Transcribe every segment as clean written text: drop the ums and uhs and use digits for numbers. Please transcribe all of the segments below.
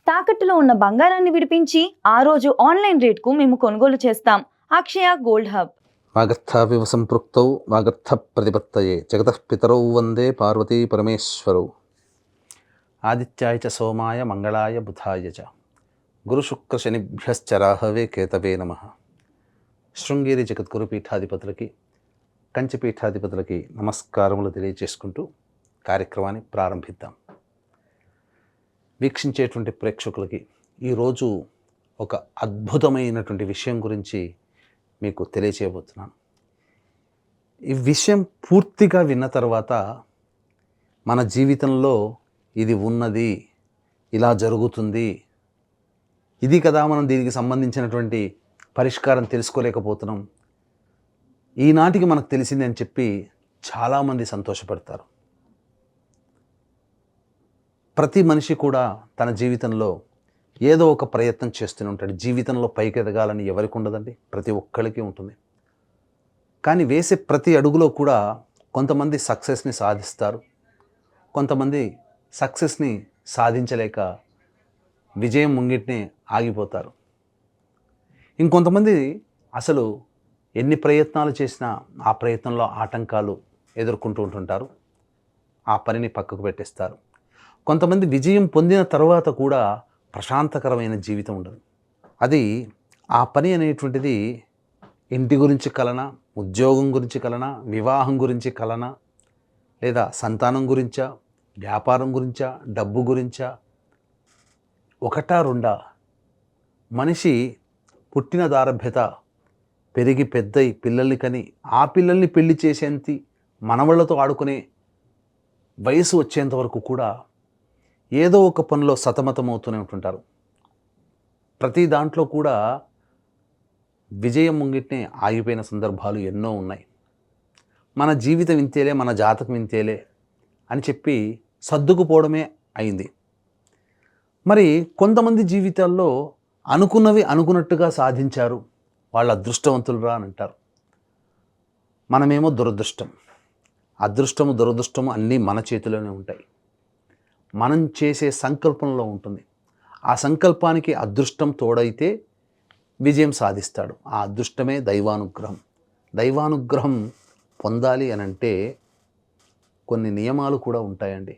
తాకట్టులో ఉన్న బంగారాన్ని విడిపించి ఆ రోజు ఆన్లైన్ రేట్కు మేము కొనుగోలు చేస్తాం. అక్షయ గోల్డ్ హబ్. వాగర్థావివ సంపృక్తౌ వాగర్థ ప్రతిపత్తయే జగతః పితరౌ వందే పార్వతీ పరమేశ్వరౌ. ఆదిత్యాయ చ సోమాయ మంగళాయ బుధాయ చ గురుశుక్ర శనిభ్యశ్చ రాహవే కేతవే నమః. శృంగేరి జగద్గురు పీఠాధిపతులకి, కంచి పీఠాధిపతులకి నమస్కారములు తెలియజేసుకుంటూ కార్యక్రమాన్ని ప్రారంభిద్దాం. వీక్షించేటువంటి ప్రేక్షకులకి ఈరోజు ఒక అద్భుతమైనటువంటి విషయం గురించి మీకు తెలియచేయబోతున్నాను. ఈ విషయం పూర్తిగా విన్న తర్వాత మన జీవితంలో ఇది ఉన్నది, ఇలా జరుగుతుంది, ఇది కదా మనం దీనికి సంబంధించినటువంటి పరిష్కారం తెలుసుకోలేకపోతున్నాం, ఈనాటికి మనకు తెలిసింది అని చెప్పి చాలామంది సంతోషపడతారు. ప్రతి మనిషి కూడా తన జీవితంలో ఏదో ఒక ప్రయత్నం చేస్తూనే ఉంటాడు. జీవితంలో పైకి ఎదగాలని ఎవరికి ఉండదండి, ప్రతి ఒక్కరికి ఉంటుంది. కానీ వేసే ప్రతి అడుగులో కూడా కొంతమంది సక్సెస్ని సాధిస్తారు, కొంతమంది సక్సెస్ని సాధించలేక విజయం ముంగిట్నే ఆగిపోతారు. ఇంకొంతమంది అసలు ఎన్ని ప్రయత్నాలు చేసినా ఆ ప్రయత్నంలో ఆటంకాలు ఎదుర్కొంటూ ఉంటుంటారు, ఆ పనిని పక్కకు పెట్టేస్తారు. కొంతమంది విజయం పొందిన తర్వాత కూడా ప్రశాంతకరమైన జీవితం ఉండదు. అది ఆ పని అనేటువంటిది ఇంటి గురించి కలనా, ఉద్యోగం గురించి కలనా, వివాహం గురించి కలనా, లేదా సంతానం గురించా, వ్యాపారం గురించా, డబ్బు గురించా, ఒకటా రెండా, మనిషి పుట్టిన దారభ్యత పెరిగి పెద్దయి పిల్లల్ని కని ఆ పిల్లల్ని పెళ్లి చేసేంత మనవళ్లతో ఆడుకునే వయసు వచ్చేంత వరకు కూడా ఏదో ఒక పనిలో సతమతమవుతూనే ఉంటుంటారు. ప్రతి దాంట్లో కూడా విజయం ముంగిట్నే ఆగిపోయిన సందర్భాలు ఎన్నో ఉన్నాయి. మన జీవితం ఇంతేలే, మన జాతకం ఇంతేలే అని చెప్పి సర్దుకుపోవడమే అయింది. మరి కొంతమంది జీవితాల్లో అనుకున్నవి అనుకున్నట్టుగా సాధించారు, వాళ్ళ అదృష్టవంతులురా అని అంటారు. మనమేమో దురదృష్టం. అదృష్టము దురదృష్టము అన్నీ మన చేతిలోనే ఉంటాయి. మనం చేసే సంకల్పంలో ఉంటుంది. ఆ సంకల్పానికి అదృష్టం తోడైతే విజయం సాధిస్తాడు. ఆ అదృష్టమే దైవానుగ్రహం. దైవానుగ్రహం పొందాలి అని అంటే కొన్ని నియమాలు కూడా ఉంటాయండి.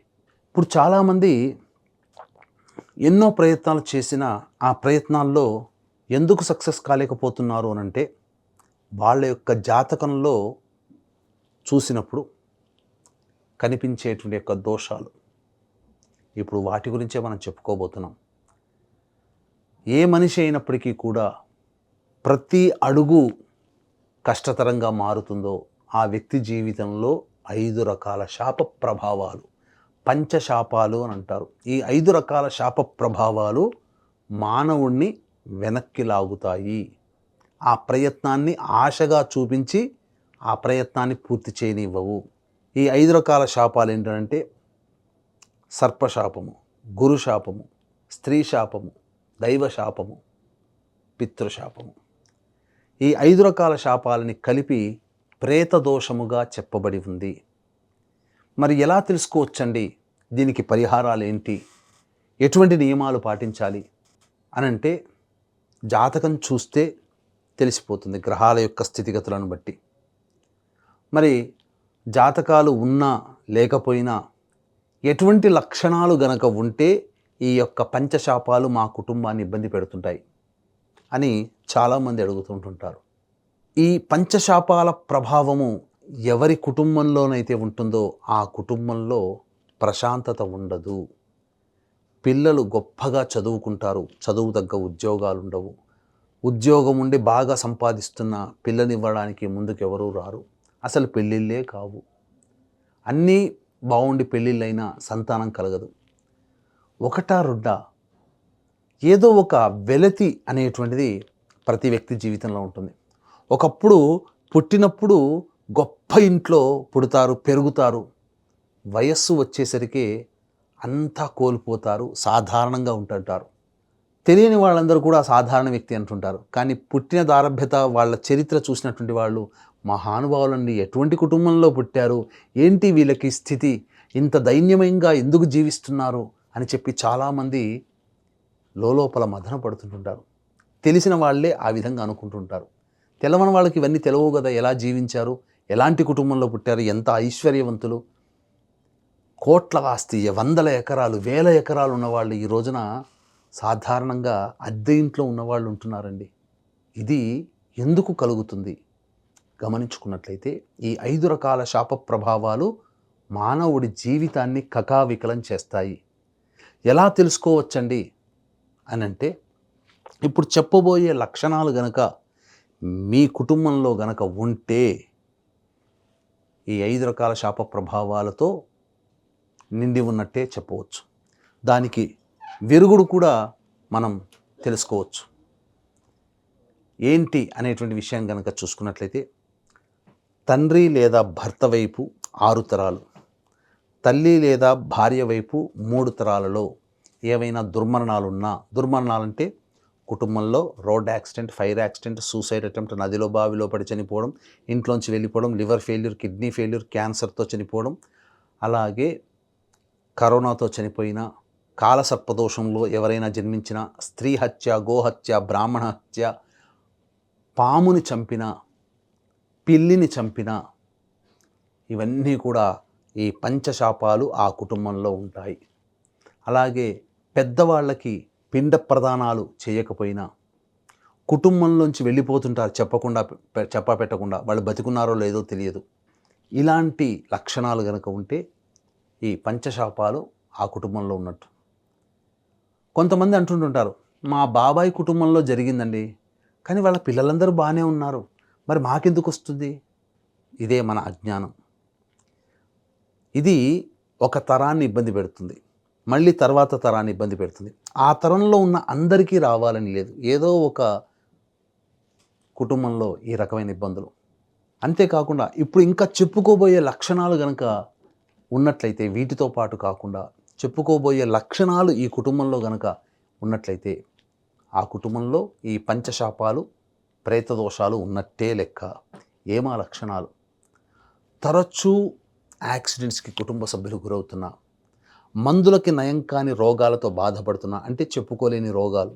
ఇప్పుడు చాలామంది ఎన్నో ప్రయత్నాలు చేసినా ఆ ప్రయత్నాల్లో ఎందుకు సక్సెస్ కాలేకపోతున్నారు అని అంటే వాళ్ళ యొక్క జాతకంలో చూసినప్పుడు కనిపించేటువంటి యొక్క దోషాలు. ఇప్పుడు వాటి గురించే మనం చెప్పుకోబోతున్నాం. ఏ మనిషి అయినప్పటికీ కూడా ప్రతి అడుగు కష్టతరంగా మారుతుందో ఆ వ్యక్తి జీవితంలో 5 రకాల శాప ప్రభావాలు, పంచశాపాలు అని అంటారు. ఈ 5 రకాల శాప ప్రభావాలు మానవుణ్ణి వెనక్కి లాగుతాయి. ఆ ప్రయత్నాన్ని ఆశగా చూపించి ఆ ప్రయత్నాన్ని పూర్తి చేయనివ్వవు. ఈ 5 రకాల శాపాలు ఏంటంటే సర్పశాపము, గురుశాపము, స్త్రీ శాపము, దైవశాపము, పితృశాపము. ఈ 5 రకాల శాపాలని కలిపి ప్రేతదోషముగా చెప్పబడి ఉంది. మరి ఎలా తెలుసుకోవచ్చండి దీనికి పరిహారాలు ఏంటి, ఎటువంటి నియమాలు పాటించాలి అని అంటే జాతకం చూస్తే తెలిసిపోతుంది, గ్రహాల యొక్క స్థితిగతులను బట్టి. మరి జాతకాలు ఉన్నా లేకపోయినా ఎటువంటి లక్షణాలు గనక ఉంటే ఈ యొక్క పంచశాపాలు మా కుటుంబాన్ని ఇబ్బంది పెడుతుంటాయి అని చాలామంది అడుగుతుంటుంటారు. ఈ పంచశాపాల ప్రభావము ఎవరి కుటుంబంలోనైతే ఉంటుందో ఆ కుటుంబంలో ప్రశాంతత ఉండదు. పిల్లలు గొప్పగా చదువుకుంటారు, చదువు తగ్గ ఉద్యోగాలు ఉండవు. ఉద్యోగం ఉండి బాగా సంపాదిస్తున్న పిల్లనివ్వడానికి ముందుకెవరూ రారు. అసలు పెళ్ళిళ్ళే కావు. అన్నీ బాగుండి పెళ్ళిళ్ళైనా సంతానం కలగదు. ఒకటా రెండా ఏదో ఒక వెలతి అనేటువంటిది ప్రతి వ్యక్తి జీవితంలో ఉంటుంది. ఒకప్పుడు పుట్టినప్పుడు గొప్ప ఇంట్లో పుడతారు, పెరుగుతారు. వయస్సు వచ్చేసరికి అంతా కోల్పోతారు, సాధారణంగా ఉంటుంటారు. తెలియని వాళ్ళందరూ కూడా సాధారణ వ్యక్తి అంటుంటారు. కానీ పుట్టిన దారభ్యత వాళ్ళ చరిత్ర చూసినటువంటి వాళ్ళు మహానుభావులండి, ఎటువంటి కుటుంబంలో పుట్టారు, ఏంటి వీళ్ళకి స్థితి, ఇంత దైన్యమయంగా ఎందుకు జీవిస్తున్నారు అని చెప్పి చాలామంది లోపల మదన పడుతుంటుంటారు. తెలిసిన వాళ్ళే ఆ విధంగా అనుకుంటుంటారు. తెలవని వాళ్ళకి ఇవన్నీ తెలవవు కదా, ఎలా జీవించారు, ఎలాంటి కుటుంబంలో పుట్టారు, ఎంత ఐశ్వర్యవంతులు, కోట్ల ఆస్తి, వందల ఎకరాలు, వేల ఎకరాలు ఉన్నవాళ్ళు ఈ రోజున సాధారణంగా అద్దె ఇంట్లో ఉన్నవాళ్ళు ఉంటున్నారండి. ఇది ఎందుకు కలుగుతుంది గమనించుకున్నట్లయితే ఈ 5 రకాల శాప ప్రభావాలు మానవుడి జీవితాన్ని కకావికలం చేస్తాయి. ఎలా తెలుసుకోవచ్చండి అనంటే, ఇప్పుడు చెప్పబోయే లక్షణాలు గనక మీ కుటుంబంలో గనక ఉంటే ఈ 5 రకాల శాప ప్రభావాలతో నిండి ఉన్నట్టే చెప్పవచ్చు. దానికి విరుగుడు కూడా మనం తెలుసుకోవచ్చు. ఏంటి అనేటువంటి విషయం కనుక చూసుకున్నట్లయితే, తండ్రి లేదా భర్త వైపు 6 తరాలు, తల్లి లేదా భార్య వైపు 3 తరాలలో ఏవైనా దుర్మరణాలున్నా, దుర్మరణాలంటే కుటుంబంలో road accident, fire accident, suicide attempt, నదిలో బావిలో పడి చనిపోవడం, ఇంట్లోంచి వెళ్ళిపోవడం, లివర్ ఫెయిల్యూర్, కిడ్నీ ఫెయిల్యూర్, క్యాన్సర్తో చనిపోవడం, అలాగే కరోనాతో చనిపోయిన, కాలసర్పదోషంలో ఎవరైనా జన్మించిన, స్త్రీ హత్య, గోహత్య, బ్రాహ్మణ హత్య, పాముని చంపిన, పిల్లిని చంపిన, ఇవన్నీ కూడా ఈ పంచశాపాలు ఆ కుటుంబంలో ఉంటాయి. అలాగే పెద్దవాళ్ళకి పిండ ప్రదానాలు చేయకపోయినా కుటుంబంలోంచి వెళ్ళిపోతుంటారు, చెప్పపెట్టకుండా, వాళ్ళు బతికున్నారో లేదో తెలియదు. ఇలాంటి లక్షణాలు కనుక ఉంటే ఈ పంచశాపాలు ఆ కుటుంబంలో ఉన్నట్టు. కొంతమంది అంటుంటుంటారు, మా బాబాయ్ కుటుంబంలో జరిగిందండి, కానీ వాళ్ళ పిల్లలందరూ బాగానే ఉన్నారు, మరి మాకెందుకు వస్తుంది? ఇదే మన అజ్ఞానం. ఇది ఒక తరాన్ని ఇబ్బంది పెడుతుంది, మళ్ళీ తర్వాత తరాన్ని ఇబ్బంది పెడుతుంది. ఆ తరంలో ఉన్న అందరికీ రావాలని లేదు, ఏదో ఒక కుటుంబంలో ఈ రకమైన ఇబ్బందులు. అంతేకాకుండా ఇప్పుడు ఇంకా చెప్పుకోబోయే లక్షణాలు కనుక ఉన్నట్లయితే, వీటితో పాటు కాకుండా చెప్పుకోబోయే లక్షణాలు ఈ కుటుంబంలో గనక ఉన్నట్లయితే, ఆ కుటుంబంలో ఈ పంచశాపాలు, ప్రేతదోషాలు ఉన్నట్టే లెక్క. ఏమా లక్షణాలు? తరచూ యాక్సిడెంట్స్కి కుటుంబ సభ్యులు గురవుతున్నా, మందులకి నయం కాని రోగాలతో బాధపడుతున్నా, అంటే చెప్పుకోలేని రోగాలు,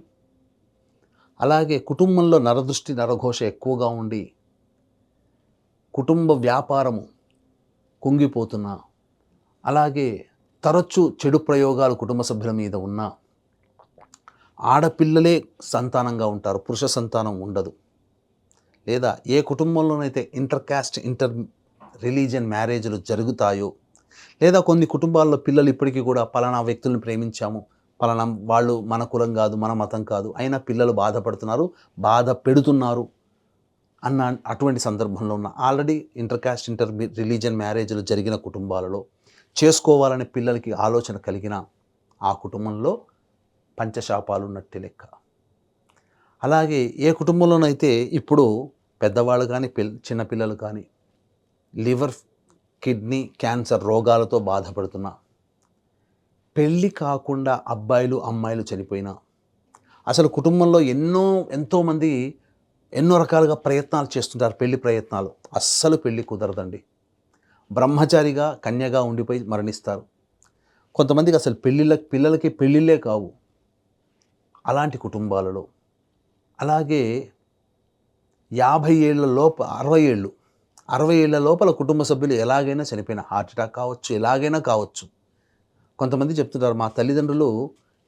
అలాగే కుటుంబంలో నరదృష్టి, నరఘోష ఎక్కువగా ఉండి కుటుంబ వ్యాపారము కుంగిపోతున్నా, అలాగే తరచూ చెడు ప్రయోగాలు కుటుంబ సభ్యుల మీద ఉన్న, ఆడపిల్లలే సంతానంగా ఉంటారు, పురుష సంతానం ఉండదు, లేదా ఏ కుటుంబంలోనైతే ఇంటర్ కాస్ట్, ఇంటర్ రిలీజియన్ మ్యారేజ్లు జరుగుతాయో, లేదా కొన్ని కుటుంబాల్లో పిల్లలు ఇప్పటికీ కూడా పలానా వ్యక్తులను ప్రేమించాము, పలానా వాళ్ళు మన కులం కాదు, మన మతం కాదు, అయినా పిల్లలు బాధపడుతున్నారు, బాధ పెడుతున్నారు అన్న అటువంటి సందర్భంలో ఉన్న, already inter caste, inter religion మ్యారేజ్లు జరిగిన కుటుంబాలలో చేసుకోవాలనే పిల్లలకి ఆలోచన కలిగిన ఆ కుటుంబంలో పంచశాపాలు ఉన్నట్టే లెక్క. అలాగే ఏ కుటుంబంలోనైతే ఇప్పుడు పెద్దవాళ్ళు కానీ చిన్నపిల్లలు కానీ లివర్, కిడ్నీ, క్యాన్సర్ రోగాలతో బాధపడుతున్నా, పెళ్ళి కాకుండా అబ్బాయిలు అమ్మాయిలు చనిపోయినా, అసలు కుటుంబంలో ఎంతోమంది ఎన్నో రకాలుగా ప్రయత్నాలు చేస్తుంటారు, పెళ్లి ప్రయత్నాలు, అస్సలు పెళ్ళి కుదరదండి, బ్రహ్మచారిగా కన్యగా ఉండిపోయి మరణిస్తారు. కొంతమందికి అసలు పిల్లలకి పెళ్ళిళ్ళే కావు అలాంటి కుటుంబాలలో. అలాగే 50 ఏళ్ళ లోప 60 ఏళ్ళ లోపల కుటుంబ సభ్యులు ఎలాగైనా చనిపోయిన, హార్ట్ అటాక్ కావచ్చు, ఎలాగైనా కావచ్చు. కొంతమంది చెప్తుంటారు, మా తల్లిదండ్రులు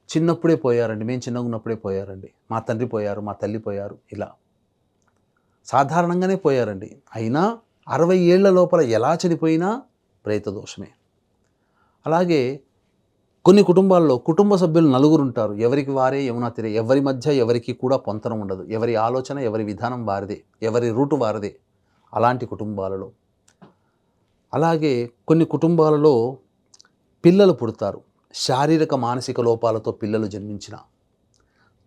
చిన్నప్పుడే పోయారండి, మేము చిన్నగా ఉన్నప్పుడే పోయారండి, మా తండ్రి పోయారు, మా తల్లి పోయారు, ఇలా సాధారణంగానే పోయారండి. అయినా 60 ఏళ్ల లోపల ఎలా చనిపోయినా ప్రేతదోషమే. అలాగే కొన్ని కుటుంబాల్లో కుటుంబ సభ్యులు 4 ఉంటారు, ఎవరికి వారే యమునా తీరే, ఎవరి మధ్య ఎవరికి కూడా పొంతన ఉండదు, ఎవరి ఆలోచన, ఎవరి విధానం వారిదే, ఎవరి రూటు వారిదే, అలాంటి కుటుంబాలలో. అలాగే కొన్ని కుటుంబాలలో పిల్లలు పుడతారు, శారీరక మానసిక లోపాలతో పిల్లలు జన్మించిన,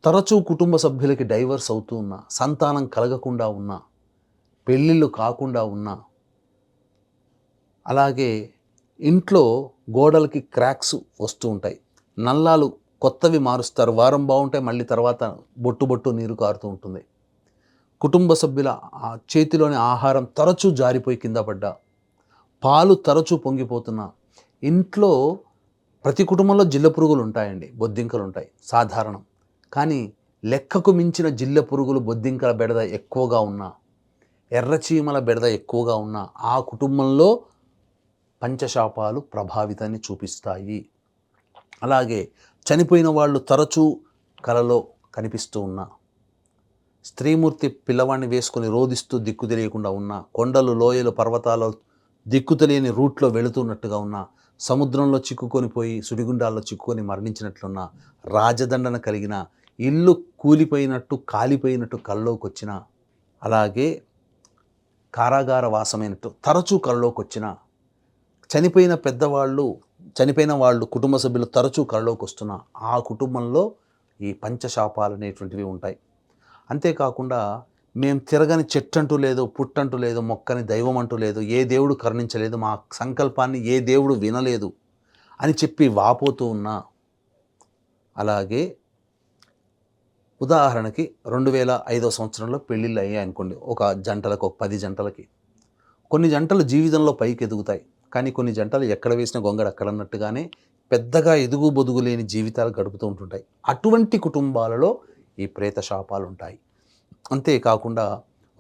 తరచూ కుటుంబ సభ్యులకి డైవర్స్ అవుతూ ఉన్నా, సంతానం కలగకుండా ఉన్నా, పెళ్ళిళ్ళు కాకుండా ఉన్నా, అలాగే ఇంట్లో గోడలకి క్రాక్స్ వస్తూ ఉంటాయి, నల్లాలు కొత్తవి మారుస్తారు, వారం బాగుంటాయి, మళ్ళీ తర్వాత బొట్టు నీరు కారుతూ ఉంటుంది, కుటుంబ సభ్యుల చేతిలోని ఆహారం తరచూ జారిపోయి కింద పడ్డా, పాలు తరచూ పొంగిపోతున్నా, ఇంట్లో ప్రతి కుటుంబంలో జిల్ల పురుగులు ఉంటాయండి, బొద్దింకలు ఉంటాయి, సాధారణం. కానీ లెక్కకు మించిన జిల్లె పురుగులు, బొద్దింకల బెడద ఎక్కువగా ఉన్నా, ఎర్రచీమల బెడద ఎక్కువగా ఉన్నా ఆ కుటుంబంలో పంచశాపాలు ప్రభావితాన్ని చూపిస్తాయి. అలాగే చనిపోయిన వాళ్ళు తరచూ కలలో కనిపిస్తూ ఉన్నా, స్త్రీమూర్తి పిల్లవాడిని వేసుకొని రోదిస్తూ దిక్కు తెలియకుండా ఉన్నా, కొండలు, లోయలు, పర్వతాలు దిక్కు తెలియని రూట్లో వెళుతున్నట్టుగా ఉన్నా, సముద్రంలో చిక్కుకొని పోయి సుడిగుండాల్లో చిక్కుకొని మరణించినట్లున్నా, రాజదండన కలిగిన, ఇల్లు కూలిపోయినట్టు కాలిపోయినట్టు కల్లోకి వచ్చిన, అలాగే కారాగార వాసమైనట్టు తరచూ కల్లోకి వచ్చిన, చనిపోయిన వాళ్ళు కుటుంబ సభ్యులు తరచూ కల్లోకి వస్తున్న ఆ కుటుంబంలో ఈ పంచశాపాలు అనేటువంటివి ఉంటాయి. అంతేకాకుండా మేము తిరగని చెట్టంటూ లేదు, పుట్టంటూ లేదు, మొక్కని దైవం అంటూ లేదు, ఏ దేవుడు కరుణించలేదు, మా సంకల్పాన్ని ఏ దేవుడు వినలేదు అని చెప్పి వాపోతూ ఉన్నా, అలాగే ఉదాహరణకి 2005 సంవత్సరంలో పెళ్ళిళ్ళు అయ్యాయి అనుకోండి, ఒక 10 జంటలకి. కొన్ని జంటలు జీవితంలో పైకి ఎదుగుతాయి, కానీ కొన్ని జంటలు ఎక్కడ వేసిన గొంగడు అక్కడన్నట్టుగానే పెద్దగా ఎదుగు బొదుగు లేని జీవితాలు గడుపుతూ ఉంటుంటాయి. అటువంటి కుటుంబాలలో ఈ ప్రేత శాపాలు ఉంటాయి. అంతేకాకుండా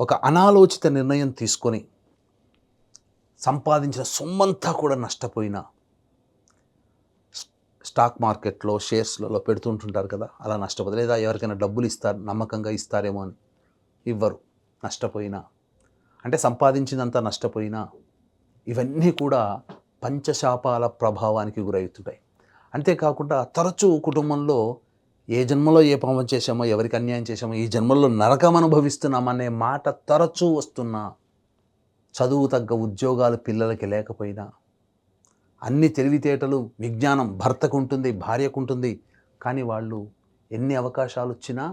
ఒక అనాలోచిత నిర్ణయం తీసుకొని సంపాదించిన సొమ్మంతా కూడా నష్టపోయిన, స్టాక్ మార్కెట్లో షేర్స్లలో పెడుతుంటుంటారు కదా, అలా నష్టపోతుంది. లేదా ఎవరికైనా డబ్బులు ఇస్తారు, నమ్మకంగా ఇస్తారేమో అని ఇవ్వరు, నష్టపోయినా, అంటే సంపాదించినంత నష్టపోయినా, ఇవన్నీ కూడా పంచశాపాల ప్రభావానికి గురవుతుంటాయి. అంతేకాకుండా తరచూ కుటుంబంలో ఏ జన్మలో ఏ పాపం చేశామో, ఎవరికి అన్యాయం చేశామో, ఈ జన్మల్లో నరకం అనుభవిస్తున్నామనే మాట తరచూ వస్తున్నా, చదువు తగ్గ ఉద్యోగాలు పిల్లలకి లేకపోయినా, అన్ని తెలివితేటలు, విజ్ఞానం భర్తకు ఉంటుంది, భార్యకు ఉంటుంది, కానీ వాళ్ళు ఎన్ని అవకాశాలు వచ్చినా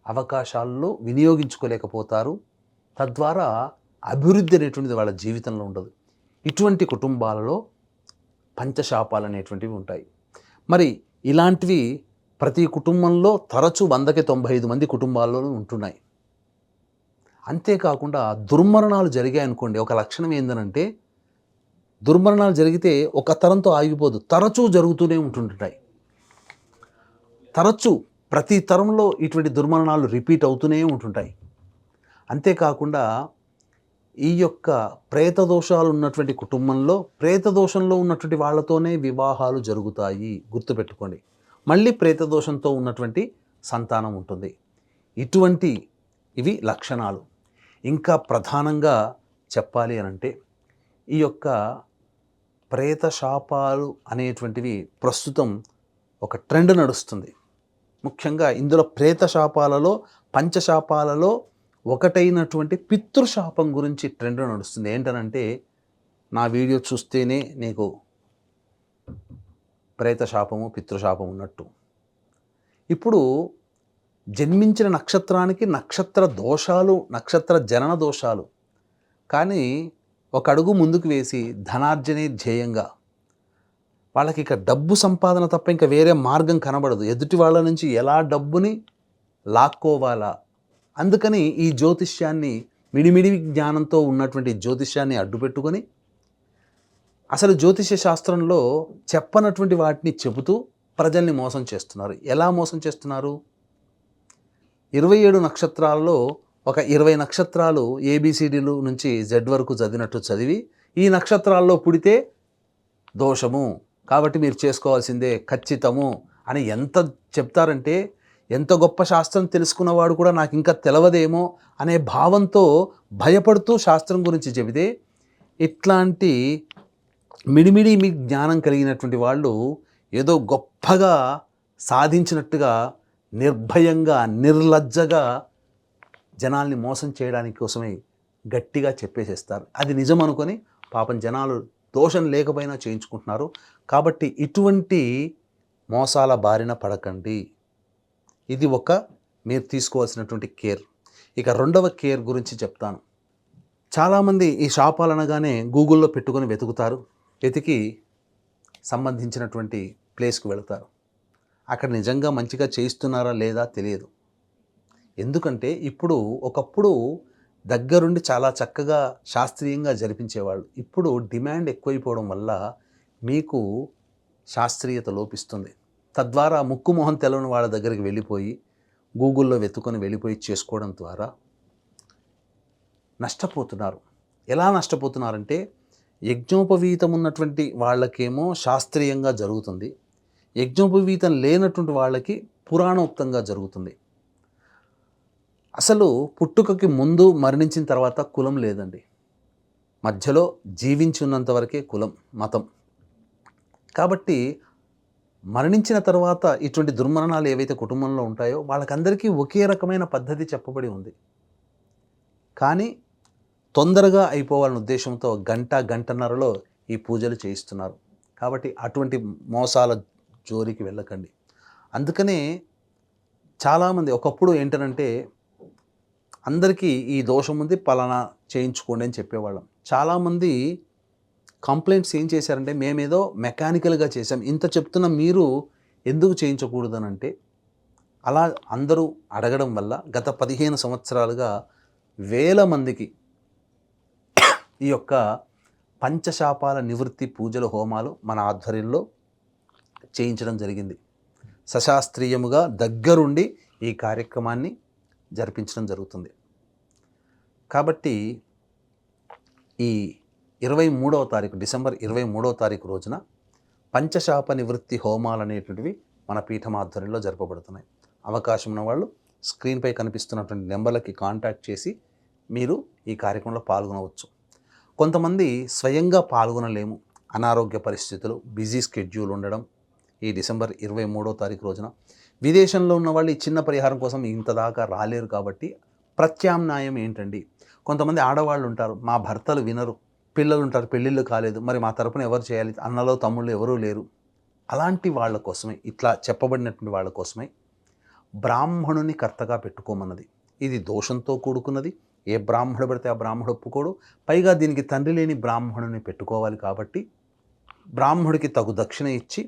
అవకాశాల్లో వినియోగించుకోలేకపోతారు. తద్వారా అభివృద్ధి అనేటువంటిది వాళ్ళ జీవితంలో ఉండదు. ఇటువంటి కుటుంబాలలో పంచశాపాలు అనేటువంటివి ఉంటాయి. మరి ఇలాంటివి ప్రతి కుటుంబంలో తరచూ 100కి 95 మంది కుటుంబాల్లో ఉంటున్నాయి. అంతేకాకుండా దుర్మరణాలు జరిగాయి అనుకోండి, ఒక లక్షణం ఏంటంటే దుర్మరణాలు జరిగితే ఒక తరంతో ఆగిపోదు, తరచూ జరుగుతూనే ఉంటుంటాయి. తరచూ ప్రతి తరంలో ఇటువంటి దుర్మరణాలు రిపీట్ అవుతూనే ఉంటుంటాయి. అంతేకాకుండా ఈ యొక్క ప్రేత దోషాలు ఉన్నటువంటి కుటుంబంలో ప్రేత దోషంలో ఉన్నటువంటి వాళ్ళతోనే వివాహాలు జరుగుతాయి, గుర్తుపెట్టుకోండి. మళ్ళీ ప్రేత దోషంతో ఉన్నటువంటి సంతానం ఉంటుంది. ఇవి లక్షణాలు. ఇంకా ప్రధానంగా చెప్పాలి అనంటే ఈ యొక్క ప్రేత శాపాలు అనేటువంటివి ప్రస్తుతం ఒక ట్రెండ్ నడుస్తుంది. ముఖ్యంగా ఇందులో ప్రేత శాపాలలో, పంచశాపాలలో ఒకటైనటువంటి పితృశాపం గురించి ట్రెండ్ నడుస్తుంది. ఏంటనంటే, నా వీడియో చూస్తేనే నీకు ప్రేత శాపము, పితృశాపం ఉన్నట్టు. ఇప్పుడు జన్మించిన నక్షత్రానికి నక్షత్ర దోషాలు, నక్షత్ర జనన దోషాలు, కానీ ఒక అడుగు ముందుకు వేసి ధనార్జనే ధ్యేయంగా వాళ్ళకి ఇక డబ్బు సంపాదన తప్ప ఇంకా వేరే మార్గం కనబడదు. ఎదుటి వాళ్ళ నుంచి ఎలా డబ్బుని లాక్కోవాలా, అందుకని ఈ జ్యోతిష్యాన్ని, మిడిమిడి జ్ఞానంతో ఉన్నటువంటి జ్యోతిష్యాన్ని అడ్డుపెట్టుకొని అసలు జ్యోతిష్య శాస్త్రంలో చెప్పనటువంటి వాటిని చెబుతూ ప్రజల్ని మోసం చేస్తున్నారు. ఎలా మోసం చేస్తున్నారు? 27 నక్షత్రాలలో ఒక 20 నక్షత్రాలు ABCDలు నుంచి Z వరకు చదివినట్టు చదివి, ఈ నక్షత్రాల్లో పుడితే దోషము కాబట్టి మీరు చేసుకోవాల్సిందే ఖచ్చితము అని ఎంత చెప్తారంటే, ఎంత గొప్ప శాస్త్రం తెలుసుకున్నవాడు కూడా నాకు ఇంకా తెలవదేమో అనే భావంతో భయపడుతూ శాస్త్రం గురించి చెబితే, ఇట్లాంటి మిడిమిడి జ్ఞానం కలిగినటువంటి వాళ్ళు ఏదో గొప్పగా సాధించినట్టుగా నిర్భయంగా, నిర్లజ్జగా జనాల్ని మోసం చేయడానికి కోసమే గట్టిగా చెప్పేసేస్తారు. అది నిజం అనుకొని పాపం జనాలు దోషం లేకపోయినా చేయించుకుంటున్నారు. కాబట్టి ఇటువంటి మోసాల బారిన పడకండి. ఇది మీరు తీసుకోవాల్సినటువంటి కేర్. ఇక రెండవ కేర్ గురించి చెప్తాను. చాలామంది ఈ శాపాలు అనగానే గూగుల్లో పెట్టుకొని వెతుకుతారు, వెతికి సంబంధించినటువంటి ప్లేస్కి వెళతారు. అక్కడ నిజంగా మంచిగా చేయిస్తున్నారా లేదా తెలియదు. ఎందుకంటే ఒకప్పుడు దగ్గరుండి చాలా చక్కగా శాస్త్రీయంగా జరిపించేవాళ్ళు. ఇప్పుడు డిమాండ్ ఎక్కువైపోవడం వల్ల మీకు శాస్త్రీయత లోపిస్తుంది. తద్వారా ముక్కు మొహం తెలవని వాళ్ళ దగ్గరికి వెళ్ళిపోయి గూగుల్లో వెతుకొని వెళ్ళిపోయి చేసుకోవడం ద్వారా నష్టపోతున్నారు. ఎలా నష్టపోతున్నారంటే, యజ్ఞోపవీతం ఉన్నటువంటి వాళ్ళకేమో శాస్త్రీయంగా జరుగుతుంది, యజ్ఞోపవీతం లేనటువంటి వాళ్ళకి పురాణోక్తంగా జరుగుతుంది. అసలు పుట్టుకకి ముందు మరణించిన తర్వాత కులం లేదండి. మధ్యలో జీవించి ఉన్నంత వరకే కులం, మతం. కాబట్టి మరణించిన తర్వాత ఇటువంటి దుర్మరణాలు ఏవైతే కుటుంబంలో ఉంటాయో వాళ్ళకందరికీ ఒకే రకమైన పద్ధతి చెప్పబడి ఉంది. కానీ తొందరగా అయిపోవాలనే ఉద్దేశంతో గంటన్నరలో ఈ పూజలు చేయిస్తున్నారు. కాబట్టి అటువంటి మోసాల జోలికి వెళ్ళకండి. అందుకనే చాలామంది ఒకప్పుడు ఏంటంటే అందరికీ ఈ దోషం ఉంది, పలానా చేయించుకోండి అని చెప్పేవాళ్ళం. చాలామంది కంప్లైంట్స్ ఏం చేశారంటే, మేమేదో మెకానికల్గా చేసాం, ఇంత చెప్తున్న మీరు ఎందుకు చేయించకూడదనంటే, అలా అందరూ అడగడం వల్ల గత 15 సంవత్సరాలుగా వేల మందికి ఈ యొక్క పంచశాపాల నివృత్తి పూజల హోమాలు మన ఆధ్వర్యంలో చేయించడం జరిగింది. సశాస్త్రీయముగా దగ్గరుండి ఈ కార్యక్రమాన్ని జరిపించడం జరుగుతుంది. కాబట్టి ఈ 23వ తారీఖు డిసెంబర్ 23వ తారీఖు రోజున పంచశాప నివృత్తి హోమాలు అనేటువంటివి మన పీఠం ఆధ్వర్యంలో జరపబడుతున్నాయి. అవకాశం ఉన్న వాళ్ళు స్క్రీన్పై కనిపిస్తున్నటువంటి నెంబర్లకి కాంటాక్ట్ చేసి మీరు ఈ కార్యక్రమంలో పాల్గొనవచ్చు. కొంతమంది స్వయంగా పాల్గొనలేము, అనారోగ్య పరిస్థితులు, బిజీ స్కెడ్యూల్ ఉండడం, ఈ డిసెంబర్ 23వ తారీఖు రోజున విదేశంలో ఉన్న వాళ్ళు ఈ చిన్న పరిహారం కోసం ఇంత దాకా రాలేరు. కాబట్టి ప్రత్యామ్నాయం ఏంటండి, కొంతమంది ఆడవాళ్ళు ఉంటారు, మా భర్తలు వినరు, పిల్లలు ఉంటారు, పెళ్ళిళ్ళు కాలేదు, మరి మా తరపున ఎవరు చేయాలి, అన్నలో తమ్ముళ్ళు ఎవరూ లేరు. అలాంటి వాళ్ళ కోసమే, ఇట్లా చెప్పబడినటువంటి వాళ్ళ కోసమే బ్రాహ్మణుని కర్తగా పెట్టుకోమన్నది. ఇది దోషంతో కూడుకున్నది. ఏ బ్రాహ్మణుడు పడితే ఆ బ్రాహ్మణుడు ఒప్పుకోడు. పైగా దీనికి తండ్రి లేని బ్రాహ్మణుని పెట్టుకోవాలి. కాబట్టి బ్రాహ్మణుడికి తగు దక్షిణ ఇచ్చి,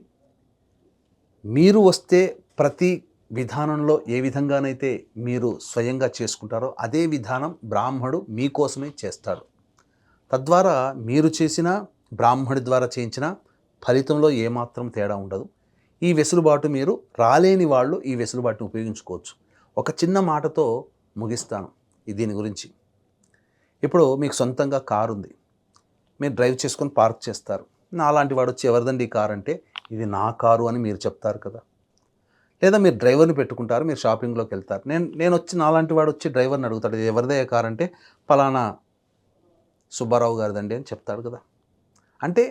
మీరు వస్తే ప్రతి విధానంలో ఏ విధంగానైతే మీరు స్వయంగా చేసుకుంటారో అదే విధానం బ్రాహ్మణుడు మీకోసమే చేస్తాడు. తద్వారా మీరు చేసిన, బ్రాహ్మణుడి ద్వారా చేయించిన ఫలితంలో ఏమాత్రం తేడా ఉండదు. ఈ వెసులుబాటు మీరు రాలేని వాళ్ళు ఈ వెసులుబాటును ఉపయోగించుకోవచ్చు. ఒక చిన్న మాటతో ముగిస్తాను దీని గురించి. ఇప్పుడు మీకు సొంతంగా కారు ఉంది, మీరు డ్రైవ్ చేసుకొని పార్క్ చేస్తారు. నాలాంటి వాడు వచ్చి ఎవరిదండి ఈ కారు అంటే, ఇది నా కారు అని మీరు చెప్తారు కదా. లేదా మీరు డ్రైవర్ని పెట్టుకుంటారు, మీరు షాపింగ్లోకి వెళ్తారు, నేను వచ్చి నాలాంటి వాడు వచ్చి డ్రైవర్ని అడుగుతాడు, ఇది ఎవరిదే కారు అంటే, ఫలానా సుబ్బారావు గారిదండి అని చెప్తాడు కదా. అంటే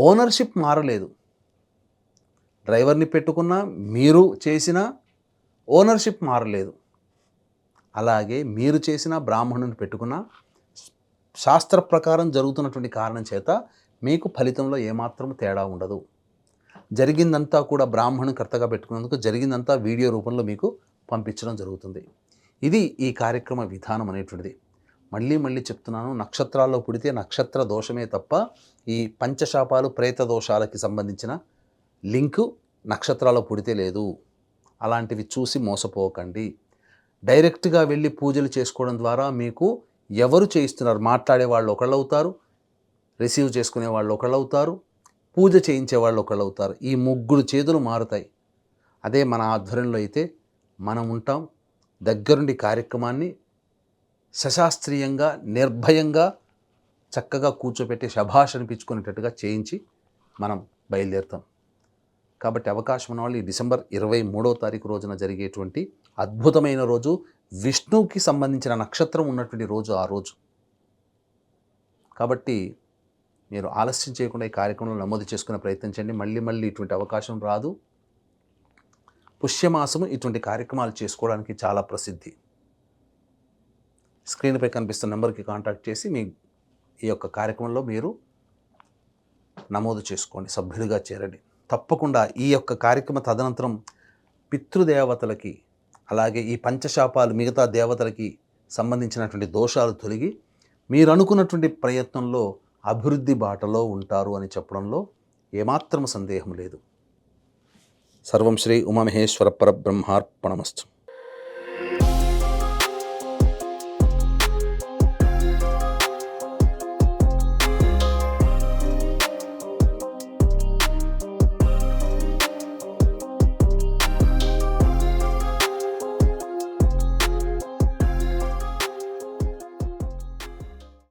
ఓనర్షిప్ మారలేదు. డ్రైవర్ని పెట్టుకున్నా, మీరు చేసిన ఓనర్షిప్ మారలేదు. అలాగే మీరు చేసిన, బ్రాహ్మణుని పెట్టుకున్న, శాస్త్ర ప్రకారం జరుగుతున్నటువంటి కారణం చేత మీకు ఫలితంలో ఏమాత్రం తేడా ఉండదు. జరిగిందంతా కూడా బ్రాహ్మణుని కర్తగా పెట్టుకున్నందుకు జరిగిందంతా వీడియో రూపంలో మీకు పంపించడం జరుగుతుంది. ఇది ఈ కార్యక్రమ విధానం అనేటువంటిది. మళ్ళీ చెప్తున్నాను, నక్షత్రాల్లో పుడితే నక్షత్ర దోషమే తప్ప ఈ పంచశాపాలు, ప్రేత దోషాలకి సంబంధించిన లింకు నక్షత్రాల్లో పుడితే లేదు. అలాంటివి చూసి మోసపోకండి. డైరెక్ట్గా వెళ్ళి పూజలు చేసుకోవడం ద్వారా మీకు ఎవరు చేయిస్తున్నారు, మాట్లాడే వాళ్ళు ఒకళ్ళు అవుతారు, రిసీవ్ చేసుకునే వాళ్ళు ఒకళ్ళు అవుతారు, పూజ చేయించే వాళ్ళు ఒకళ్ళు అవుతారు. ఈ ముగ్గురు చేతులు మారుతాయి. అదే మన ఆధ్వర్యంలో అయితే మనం ఉంటాం, దగ్గరుండి కార్యక్రమాన్ని సశాస్త్రీయంగా, నిర్భయంగా, చక్కగా కూర్చోపెట్టి శభాష్ అనిపించుకునేటట్టుగా చేయించి మనం బయలుదేరుతాం. కాబట్టి అవకాశం ఉన్న వాళ్ళు ఈ డిసెంబర్ 23వ తారీఖు రోజున జరిగేటువంటి అద్భుతమైన రోజు, విష్ణువుకి సంబంధించిన నక్షత్రం ఉన్నటువంటి రోజు ఆ రోజు. కాబట్టి మీరు ఆలస్యం చేయకుండా ఈ కార్యక్రమంలో నమోదు చేసుకునే ప్రయత్నించండి. మళ్ళీ ఇటువంటి అవకాశం రాదు. పుష్యమాసము ఇటువంటి కార్యక్రమాలు చేసుకోవడానికి చాలా ప్రసిద్ధి. స్క్రీన్పై కనిపిస్తున్న నెంబర్కి కాంటాక్ట్ చేసి ఈ యొక్క కార్యక్రమంలో మీరు నమోదు చేసుకోండి, సభ్యులుగా చేరండి. తప్పకుండా ఈ యొక్క కార్యక్రమ తదనంతరం పితృదేవతలకి, అలాగే ఈ పంచశాపాలు మిగతా దేవతలకి సంబంధించినటువంటి దోషాలు తొలగి మీరు అనుకున్నటువంటి ప్రయత్నంలో అభివృద్ధి బాటలో ఉంటారు అని చెప్పడంలో ఏమాత్రం సందేహం లేదు. సర్వం శ్రీ ఉమామహేశ్వర పరబ్రహ్మార్పణమస్తు.